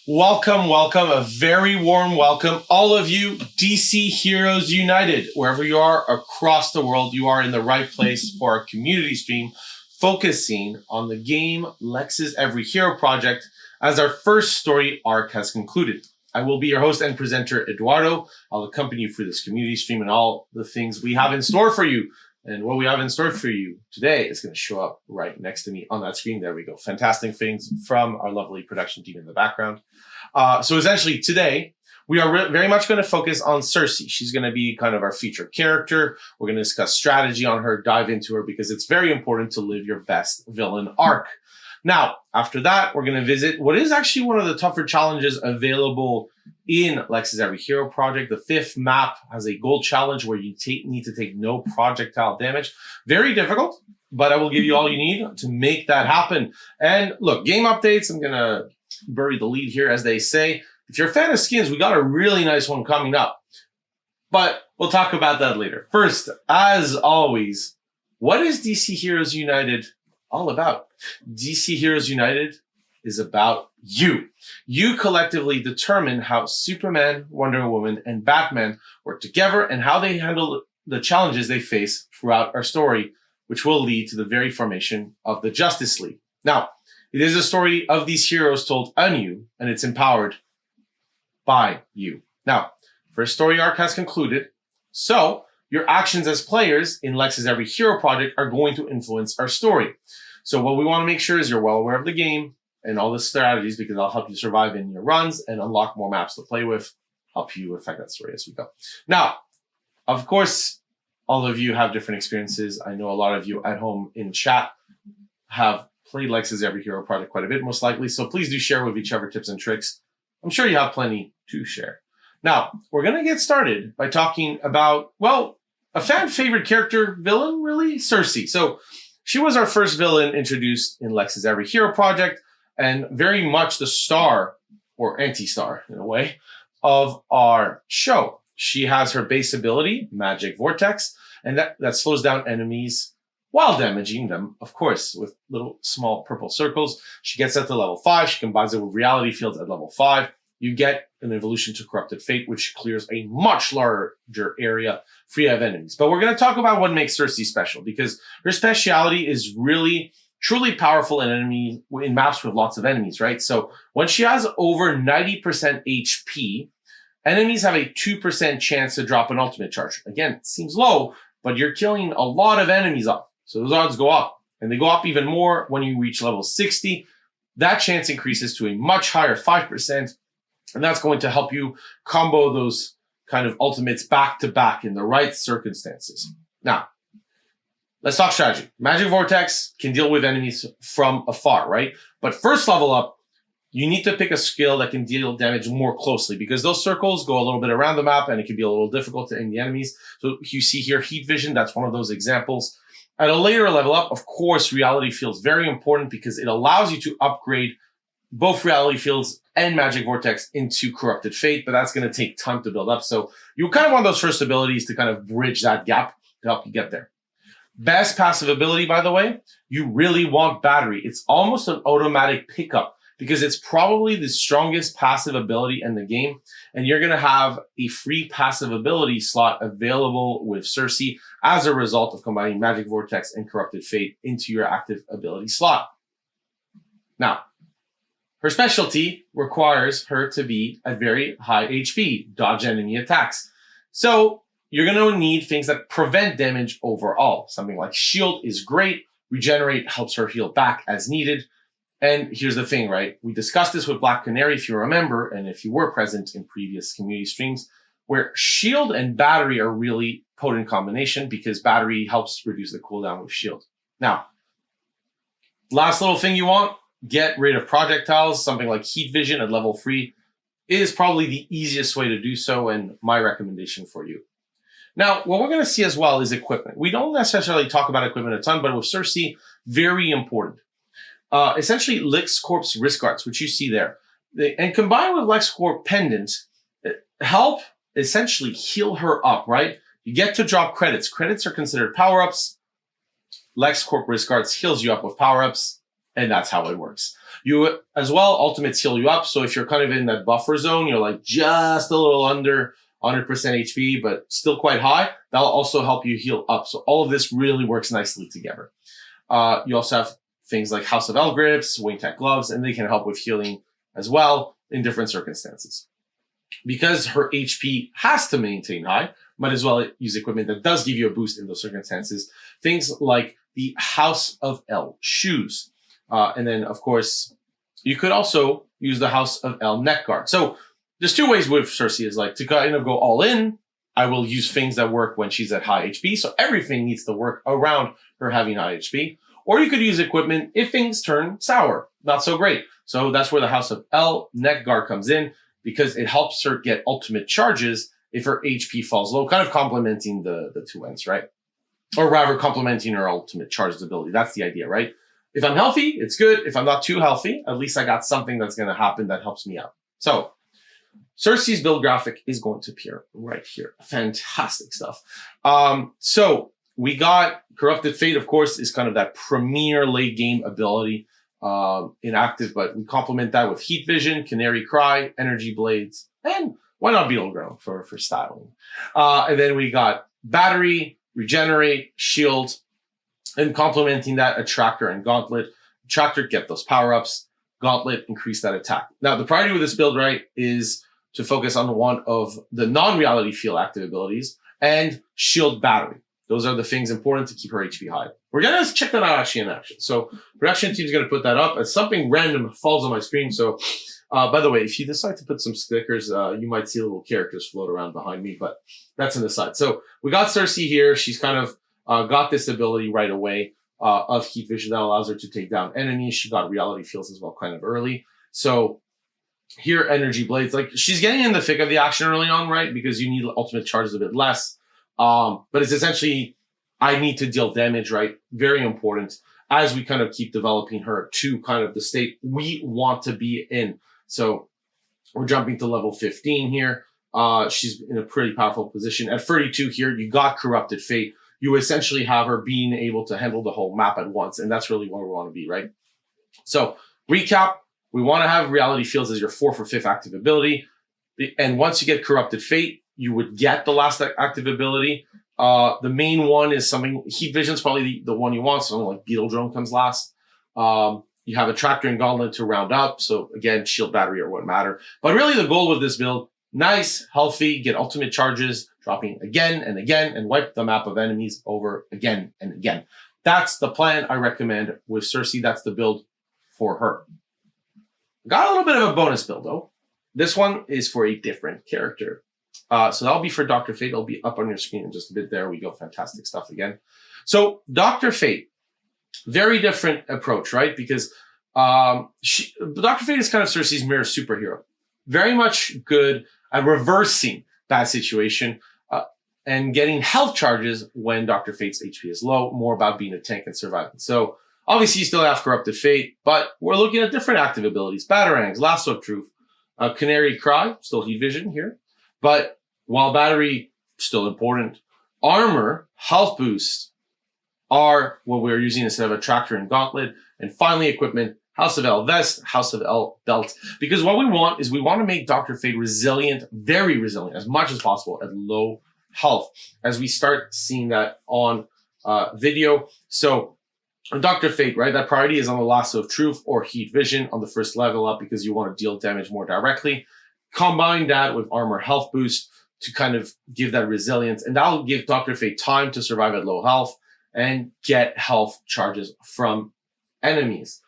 Welcome, welcome, a very warm welcome. All of you, DC Heroes United, wherever you are across the world, you are in the right place for our community stream focusing on the game Lex's Every Hero project as our first story arc has concluded. I will be your host and presenter, Eduardo. I'll accompany you through this community stream and all the things we have in store for you. And what we have in store for you today is going to show up right next to me on that screen. There we go. Fantastic things from our lovely production team in the background. So essentially today, we are very much going to focus on Circe. She's going to be kind of our featured character. We're going to discuss strategy on her, dive into her, because it's very important to live your best villain arc. Now, after that, we're going to visit what is actually one of the tougher challenges available in Lex's Every Hero project. The 5th map has a gold challenge where you need to take no projectile damage. Very difficult, but I will give you all you need to make that happen. And look, game updates, I'm going to bury the lead here, as they say. If you're a fan of skins, we got a really nice one coming up, but we'll talk about that later. First, as always, what is DC Heroes United all about? DC Heroes United is about you. You collectively determine how Superman, Wonder Woman, and Batman work together and how they handle the challenges they face throughout our story, which will lead to the very formation of the Justice League. Now, it is a story of these heroes told on you, and it's empowered by you. Now, first story arc has concluded, so your actions as players in Lex's Every Hero project are going to influence our story. So what we want to make sure is you're well aware of the game and all the strategies, because I'll help you survive in your runs and unlock more maps to play with, help you affect that story as we go. Now, of course, all of you have different experiences. I know a lot of you at home in chat have played Lex's Every Hero project quite a bit, most likely. So please do share with each other tips and tricks. I'm sure you have plenty to share. Now, we're going to get started by talking about, well, a fan favorite character, villain, really, Circe. So she was our first villain introduced in Lex's Every Hero project, and very much the star, or anti-star in a way, of our show. She has her base ability, Magic Vortex, and that slows down enemies while damaging them, of course, with little small purple circles. She gets that to level 5. She combines it with reality fields at level 5. You get an evolution to Corrupted Fate, which clears a much larger area free of enemies. But we're going to talk about what makes Circe special, because her speciality is really, truly powerful in maps with lots of enemies, right? So when she has over 90% HP, enemies have a 2% chance to drop an ultimate charge. Again, it seems low, but you're killing a lot of enemies off. So those odds go up, and they go up even more when you reach level 60. That chance increases to a much higher 5%, and that's going to help you combo those kind of ultimates back to back in the right circumstances. Now, let's talk strategy. Magic Vortex can deal with enemies from afar, right? But first level up, you need to pick a skill that can deal damage more closely, because those circles go a little bit around the map and it can be a little difficult to aim the enemies. So you see here, Heat Vision, that's one of those examples. At a later level up, of course, Reality Fields very important, because it allows you to upgrade both Reality Fields and Magic Vortex into Corrupted Fate, but that's going to take time to build up. So you kind of want those first abilities to kind of bridge that gap to help you get there. Best passive ability, by the way, you really want Battery. It's almost an automatic pickup, because it's probably the strongest passive ability in the game, and you're going to have a free passive ability slot available with Circe as a result of combining Magic Vortex and Corrupted Fate into your active ability slot. Now, her specialty requires her to be at very high HP, dodge enemy attacks. So you're going to need things that prevent damage overall. Something like Shield is great. Regenerate helps her heal back as needed. And here's the thing, right? We discussed this with Black Canary, if you remember, and if you were present in previous community streams, where Shield and Battery are really potent combination, because Battery helps reduce the cooldown with Shield. Now, last little thing you want, get rid of projectiles. Something like Heat Vision at level 3 is probably the easiest way to do so, and my recommendation for you. Now, what we're going to see as well is equipment. We don't necessarily talk about equipment a ton, but with Circe, very important. Essentially, LexCorp's wrist guards, which you see there, and combined with LexCorp pendants, help essentially heal her up, right? You get to drop credits. Credits are considered power-ups. LexCorp wrist guards heals you up with power-ups. And that's how it works. You as well, ultimates heal you up. So if you're kind of in that buffer zone, you're like just a little under 100% HP, but still quite high, that'll also help you heal up. So all of this really works nicely together. You also have things like House of L grips, Wing Tech gloves, and they can help with healing as well in different circumstances. Because her HP has to maintain high, might as well use equipment that does give you a boost in those circumstances. Things like the House of L shoes. And then, of course, you could also use the House of L neck guard. So there's two ways with Circe is like to kind of go all in. I will use things that work when she's at high HP. So everything needs to work around her having high HP. Or you could use equipment if things turn sour, not so great. So that's where the House of L neck guard comes in, because it helps her get ultimate charges if her HP falls low, kind of complementing the two ends, right? Or rather complementing her ultimate charges ability. That's the idea, right? If I'm healthy, it's good. If I'm not too healthy, at least I got something that's going to happen that helps me out. So Circe's build graphic is going to appear right here. Fantastic stuff. So we got Corrupted Fate, of course, is kind of that premier late game ability in active, but we complement that with Heat Vision, Canary Cry, Energy Blades, and why not Beetle Ground for styling. And then we got Battery, Regenerate, Shield, and complementing that, Attractor and Gauntlet. Attractor, get those power-ups. Gauntlet, increase that attack. Now, the priority with this build, right, is to focus on one of the non-reality field active abilities and Shield Battery. Those are the things important to keep her HP high. We're going to check that out actually in action. So production team is going to put that up as something random falls on my screen. So by the way, if you decide to put some stickers, you might see little characters float around behind me, but that's an aside. So we got Circe here. She's kind of got this ability right away of Heat Vision that allows her to take down enemies. She got Reality Fields as well kind of early. So here, Energy Blades, like she's getting in the thick of the action early on, right? Because you need ultimate charges a bit less. But it's essentially, I need to deal damage, right? Very important as we kind of keep developing her to kind of the state we want to be in. So we're jumping to level 15 here. She's in a pretty powerful position. At 32 here, you got Corrupted Fate. You essentially have her being able to handle the whole map at once. And that's really where we want to be, right? So recap, we want to have Reality Fields as your 4th or 5th active ability. And once you get Corrupted Fate, you would get the last active ability. The main one is something, Heat Vision is probably the one you want. Something like Beetle Drone comes last. You have Attractor and Gauntlet to round up. So again, Shield Battery or what matter. But really the goal with this build, nice, healthy, get ultimate charges, dropping again and again, and wipe the map of enemies over again and again. That's the plan I recommend with Circe. That's the build for her. Got a little bit of a bonus build though. This one is for a different character. So that'll be for Dr. Fate. It'll be up on your screen in just a bit. There we go. Fantastic stuff again. So Dr. Fate, very different approach, right? Because Dr. Fate is kind of Circe's mirror superhero. Very much good at reversing that situation and getting health charges when Dr. Fate's HP is low. More about being a tank and surviving. So obviously you still have Corrupted Fate, but we're looking at different active abilities. Batarangs, Lasso of Truth, Canary Cry, still Heat Vision here. But while Battery, still important, Armor, Health Boost are what we're using instead of Attractor and Gauntlet. And finally, Equipment, House of L Vest, House of L Belt. Because what we want is we want to make Dr. Fate resilient, very resilient, as much as possible at low health, as we start seeing that on video. So Dr. Fate, right, that priority is on the Lasso of Truth or Heat Vision on the first level up because you want to deal damage more directly. Combine that with Armor Health Boost to kind of give that resilience. And that'll give Dr. Fate time to survive at low health and get health charges from enemies.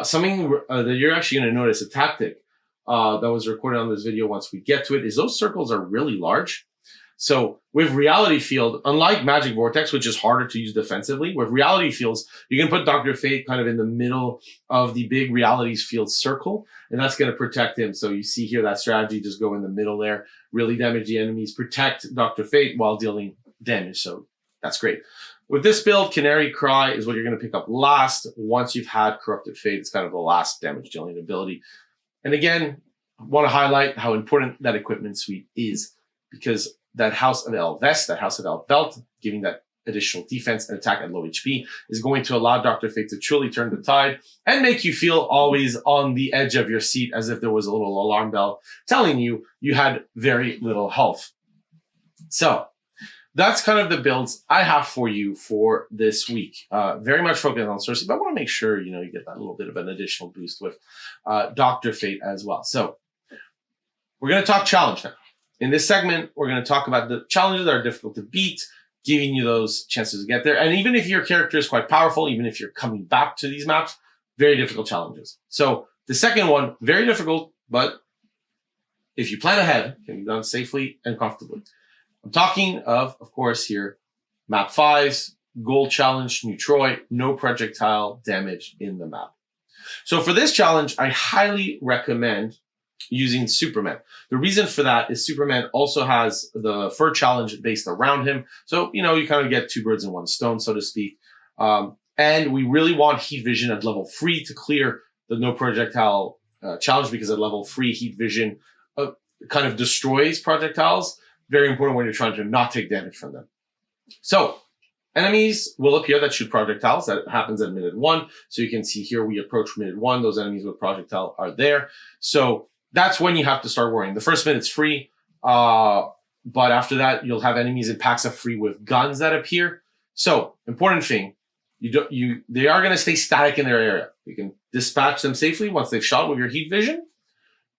Something that you're actually going to notice, a tactic that was recorded on this video once we get to it, is those circles are really large. So with Reality Field, unlike Magic Vortex, which is harder to use defensively, with Reality Fields, you can put Dr. Fate kind of in the middle of the big Reality Field circle, and that's going to protect him. So you see here that strategy, just go in the middle there, really damage the enemies, protect Dr. Fate while dealing damage. So that's great. With this build, Canary Cry is what you're going to pick up last. Once you've had Corrupted Fate, it's kind of the last damage dealing ability. And again, I want to highlight how important that equipment suite is, because that House of L Vest, that House of L Belt, giving that additional defense and attack at low HP is going to allow Dr. Fate to truly turn the tide and make you feel always on the edge of your seat as if there was a little alarm bell telling you you had very little health. So that's kind of the builds I have for you for this week. Very much focused on Circe, but I want to make sure, you get that little bit of an additional boost with Dr. Fate as well. So we're going to talk challenge now. In this segment, we're going to talk about the challenges that are difficult to beat, giving you those chances to get there. And even if your character is quite powerful, even if you're coming back to these maps, very difficult challenges. So the second one, very difficult, but if you plan ahead, can be done safely and comfortably. I'm talking of course, here, map 5's gold challenge, New Troy, no projectile damage in the map. So for this challenge, I highly recommend using Superman. The reason for that is Superman also has the fur challenge based around him. So, you kind of get two birds in one stone, so to speak. And we really want heat vision at level 3 to clear the no projectile challenge, because at level 3, heat vision kind of destroys projectiles. Very important when you're trying to not take damage from them. So enemies will appear that shoot projectiles. That happens at minute 1. So you can see here we approach minute 1. Those enemies with projectile are there. So that's when you have to start worrying. The first minute's free, but after that, you'll have enemies in packs of 3 with guns that appear. So important thing, they are going to stay static in their area. You can dispatch them safely once they've shot with your heat vision.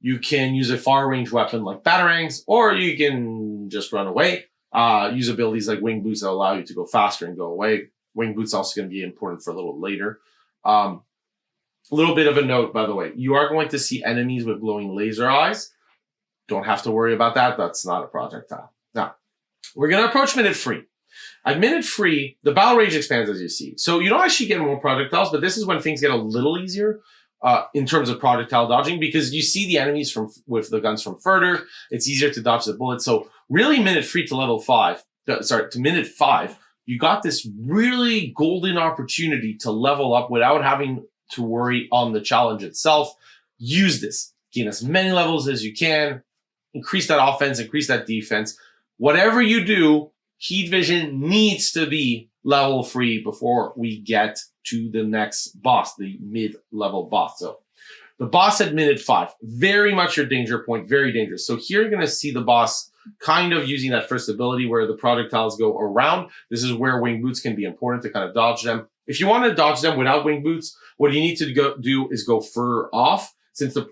You can use a far range weapon like batarangs, or you can just run away. Use abilities like wing boots that allow you to go faster and go away. Wing boots also going to be important for a little later. A little bit of a note, by the way, you are going to see enemies with glowing laser eyes. Don't have to worry about that. That's not a projectile. Now, we're going to approach minute 3. At minute 3, the battle rage expands, as you see. So you don't actually get more projectiles, but this is when things get a little easier in terms of projectile dodging, because you see the enemies with the guns from further. It's easier to dodge the bullets. So really minute 3 to to minute 5, you got this really golden opportunity to level up without having to worry on the challenge itself. Use this. Gain as many levels as you can. Increase that offense, increase that defense. Whatever you do, heat vision needs to be level 3 before we get to the next boss, the mid-level boss. So the boss at minute 5, very much your danger point, very dangerous. So here you're going to see the boss kind of using that first ability where the projectiles go around. This is where wing boots can be important to kind of dodge them. If you want to dodge them without wing boots, what you need to do is go further off, since the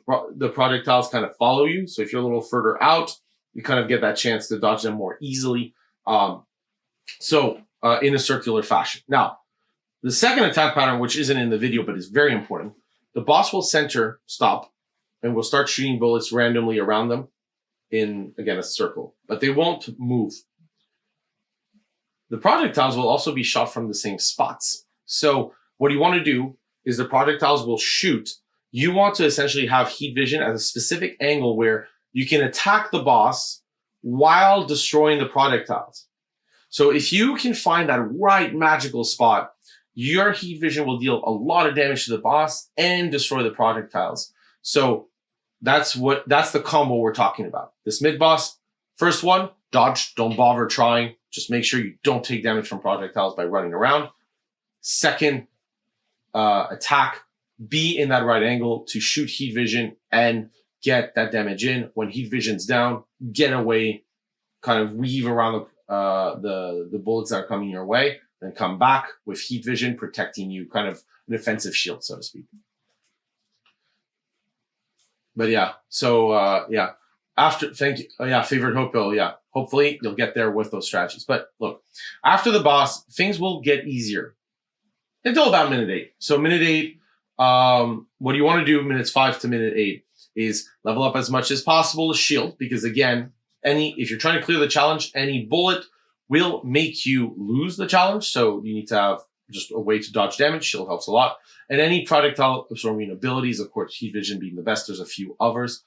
projectiles kind of follow you. So if you're a little further out, you kind of get that chance to dodge them more easily. In a circular fashion. Now, the second attack pattern, which isn't in the video but is very important, the boss will stop, and will start shooting bullets randomly around them in, again, a circle, but they won't move. The projectiles will also be shot from the same spots. So what you want to do is the projectiles will shoot. You want to essentially have heat vision at a specific angle where you can attack the boss while destroying the projectiles. So if you can find that right magical spot, your heat vision will deal a lot of damage to the boss and destroy the projectiles. So that's the combo we're talking about. This mid-boss, first one, dodge, don't bother trying. Just make sure you don't take damage from projectiles by running around. Second, attack, be in that right angle to shoot heat vision and get that damage in. When heat vision's down, get away, kind of weave around the bullets that are coming your way, then come back with heat vision protecting you, kind of an offensive shield, so to speak. But yeah, so yeah, thank you. Favorite Hopo, yeah. Hopefully you'll get there with those strategies. But look, after the boss, things will get easier until about minute 8. So minute 8, what you want to do minutes 5 to minute 8 is level up as much as possible to shield, because again, if you're trying to clear the challenge, any bullet will make you lose the challenge. So you need to have just a way to dodge damage. Shield helps a lot. And any projectile absorbing abilities, of course, heat vision being the best. There's a few others.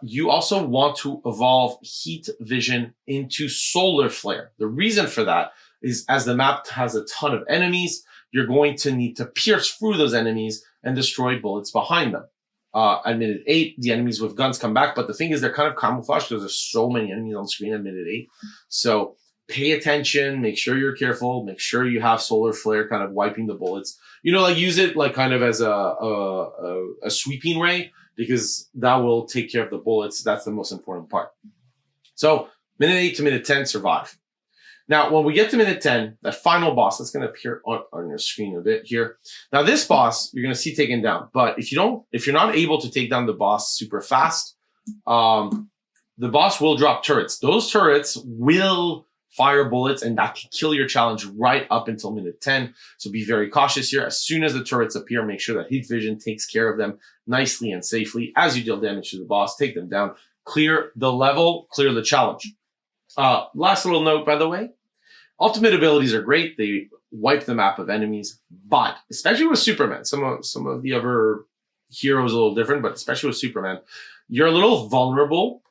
You also want to evolve heat vision into solar flare. The reason for that is, as the map has a ton of enemies, you're going to need to pierce through those enemies and destroy bullets behind them. At minute 8, the enemies with guns come back, but the thing is they're kind of camouflaged because there's so many enemies on screen at minute 8. So pay attention, make sure you're careful, make sure you have solar flare kind of wiping the bullets. Like use it like kind of as a sweeping ray, because that will take care of the bullets. That's the most important part. So minute 8 to minute 10, survive. Now, when we get to minute 10, that final boss, that's going to appear on your screen a bit here. Now, this boss, you're going to see taken down. But if you're not able to take down the boss super fast, the boss will drop turrets. Those turrets will fire bullets, and that can kill your challenge right up until minute 10. So be very cautious here. As soon as the turrets appear, make sure that heat vision takes care of them nicely and safely. As you deal damage to the boss, take them down. Clear the level, clear the challenge. Last little note, by the way, ultimate abilities are great. They wipe the map of enemies, but especially with Superman, some of the other heroes a little different, but especially with Superman, you're a little vulnerable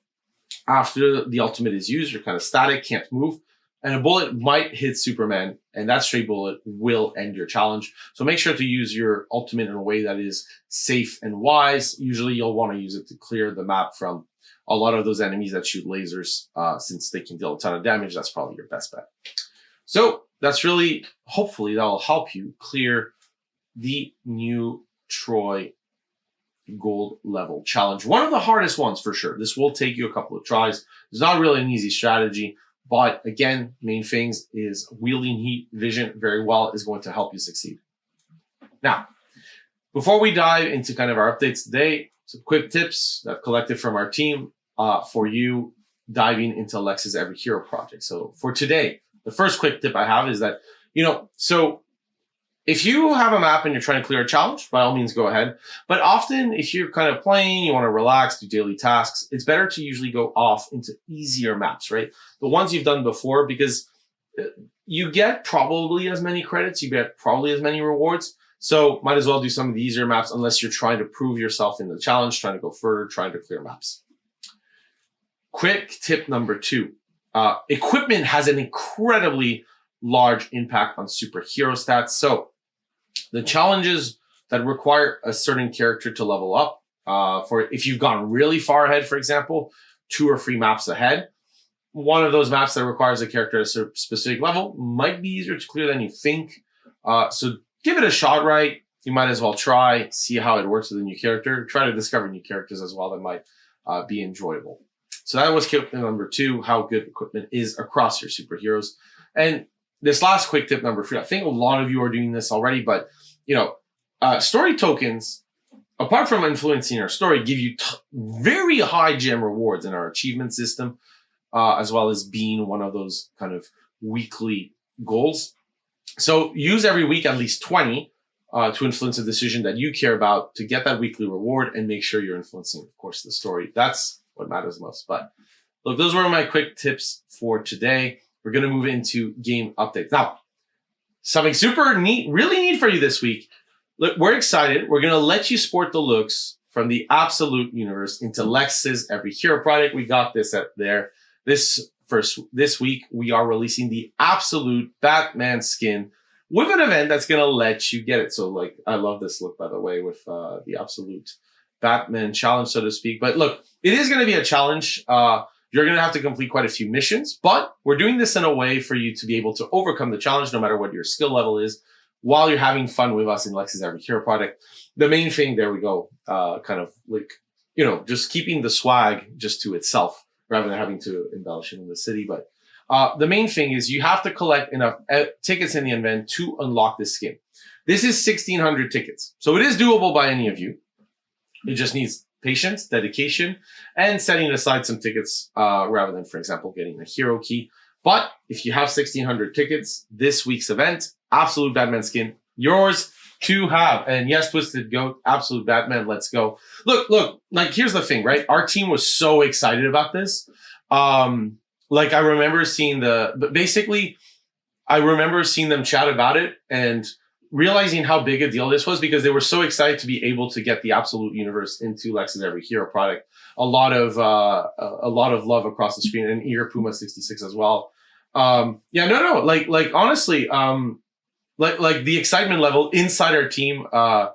after the ultimate is used. You're kind of static, can't move, and a bullet might hit Superman, and that stray bullet will end your challenge. So make sure to use your ultimate in a way that is safe and wise. Usually you'll want to use it to clear the map from a lot of those enemies that shoot lasers, since they can deal a ton of damage. That's probably your best bet. So that's really, hopefully that will help you clear the new Troy gold level challenge. One of the hardest ones for sure. This will take you a couple of tries. It's not really an easy strategy, but again, main things is wielding heat vision very well is going to help you succeed. Now, before we dive into kind of our updates today, some quick tips that I've collected from our team for you diving into Alexa's Every Hero project. So for today, the first quick tip I have is that, so if you have a map and you're trying to clear a challenge, by all means, go ahead. But often if you're kind of playing, you want to relax, do daily tasks, it's better to usually go off into easier maps, right? The ones you've done before, because you get probably as many credits, you get probably as many rewards. So might as well do some of the easier maps unless you're trying to prove yourself in the challenge, trying to go further, trying to clear maps. Quick tip number 2. Equipment has an incredibly large impact on superhero stats. So the challenges that require a certain character to level up, for if you've gone really far ahead, for example, 2 or 3 maps ahead, one of those maps that requires a character at a specific level might be easier to clear than you think. So give it a shot, right? You might as well try, see how it works with a new character. Try to discover new characters as well that might be enjoyable. So that was tip number 2, how good equipment is across your superheroes. And this last quick tip number 3, I think a lot of you are doing this already, but story tokens, apart from influencing our story, give you very high gem rewards in our achievement system, as well as being one of those kind of weekly goals. So use every week at least 20 to influence a decision that you care about to get that weekly reward, and make sure you're influencing, of course, the story. That's what matters most. But look, those were my quick tips for today. We're going to move into game updates. Now, something super neat, really neat for you this week. Look, we're excited. We're going to let you sport the looks from the Absolute universe into Lex's Every Hero product. We got this at there. This week, we are releasing the Absolute Batman skin with an event that's going to let you get it. So, like, I love this look, by the way, with the Absolute Batman challenge, so to speak. But look, it is going to be a challenge. You're going to have to complete quite a few missions, but we're doing this in a way for you to be able to overcome the challenge, no matter what your skill level is, while you're having fun with us in Lex's Every Hero product. The main thing, there we go, kind of like, just keeping the swag just to itself rather than having to embellish it in the city. But the main thing is you have to collect enough tickets in the event to unlock this skin. This is 1,600 tickets. So it is doable by any of you. It just needs patience, dedication, and setting aside some tickets rather than, for example, getting a hero key. But if you have 1,600 tickets, this week's event, Absolute Batman skin, yours to have. And yes, Twisted Goat, Absolute Batman, let's go. Look, like, here's the thing, right? Our team was so excited about this. Like, I remember seeing I remember seeing them chat about it and realizing how big a deal this was, because they were so excited to be able to get the Absolute universe into Lex's Every Hero product. A lot of love across the screen, and Ear Puma 66 as well. Like honestly, like the excitement level inside our team at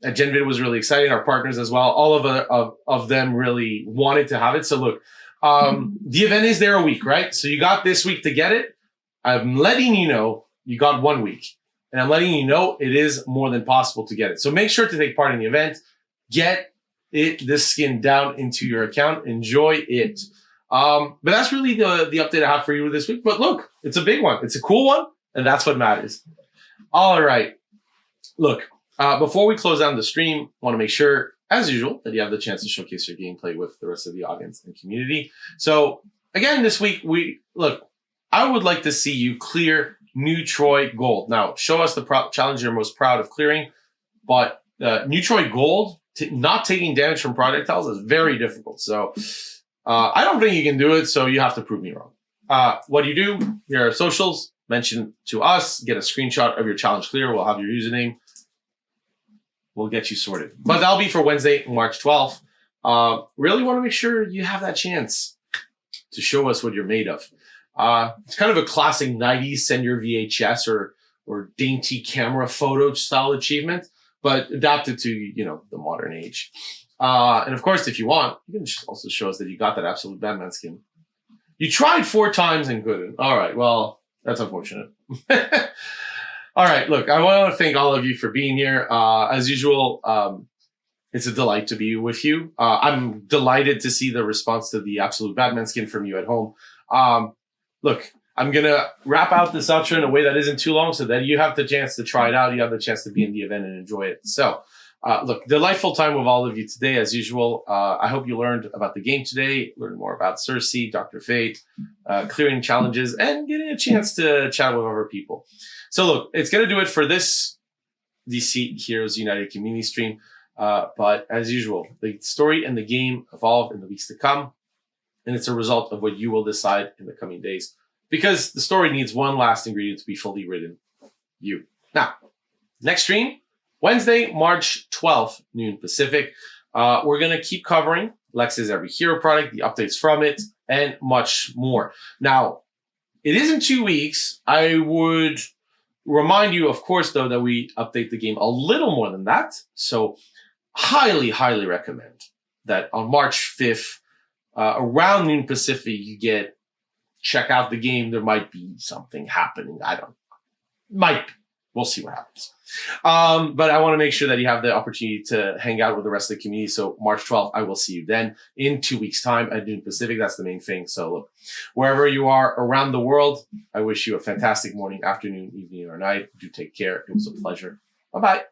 GenVid was really exciting. Our partners as well, all of them really wanted to have it. So look, the event is there a week, right? So you got this week to get it. I'm letting you know you got 1 week. And I'm letting you know it is more than possible to get it. So make sure to take part in the event. Get this skin down into your account. Enjoy it. But that's really the update I have for you this week. But look, it's a big one. It's a cool one. And that's what matters. All right. Look, before we close down the stream, I want to make sure, as usual, that you have the chance to showcase your gameplay with the rest of the audience and community. So again, this week, I would like to see you clear New Troy Gold. Now, show us the challenge you're most proud of clearing, but New Troy Gold, not taking damage from projectiles is very difficult. So I don't think you can do it, so you have to prove me wrong. What do you do? Here are socials. Mention to us. Get a screenshot of your challenge clear. We'll have your username. We'll get you sorted. But that'll be for Wednesday, March 12th. Really want to make sure you have that chance to show us what you're made of. It's kind of a classic 90s send your VHS or dainty camera photo style achievement, but adapted to, the modern age. And of course, if you want, you can also show us that you got that absolute Batman skin. You tried 4 times and couldn't. All right, well, that's unfortunate. All right, look, I want to thank all of you for being here. As usual, it's a delight to be with you. I'm delighted to see the response to the absolute Batman skin from you at home. Look, I'm going to wrap out this outro in a way that isn't too long so that you have the chance to try it out. You have the chance to be in the event and enjoy it. So, look, delightful time with all of you today, as usual. I hope you learned about the game today, learned more about Circe, Dr. Fate, clearing challenges, and getting a chance to chat with other people. So, look, it's going to do it for this DC Heroes United community stream. But as usual, the story and the game evolve in the weeks to come. And it's a result of what you will decide in the coming days. Because the story needs one last ingredient to be fully written. You. Now, next stream, Wednesday, March 12th, noon Pacific. We're going to keep covering Lex's Every Hero product, the updates from it, and much more. Now, it is in 2 weeks. I would remind you, of course, though, that we update the game a little more than that. So highly, highly recommend that on March 5th, around noon Pacific, check out the game. There might be something happening. Might be. We'll see what happens. But I want to make sure that you have the opportunity to hang out with the rest of the community. So March 12th, I will see you then in 2 weeks' time at noon Pacific. That's the main thing. So look, wherever you are around the world, I wish you a fantastic morning, afternoon, evening, or night. Do take care. It was a pleasure. Bye-bye.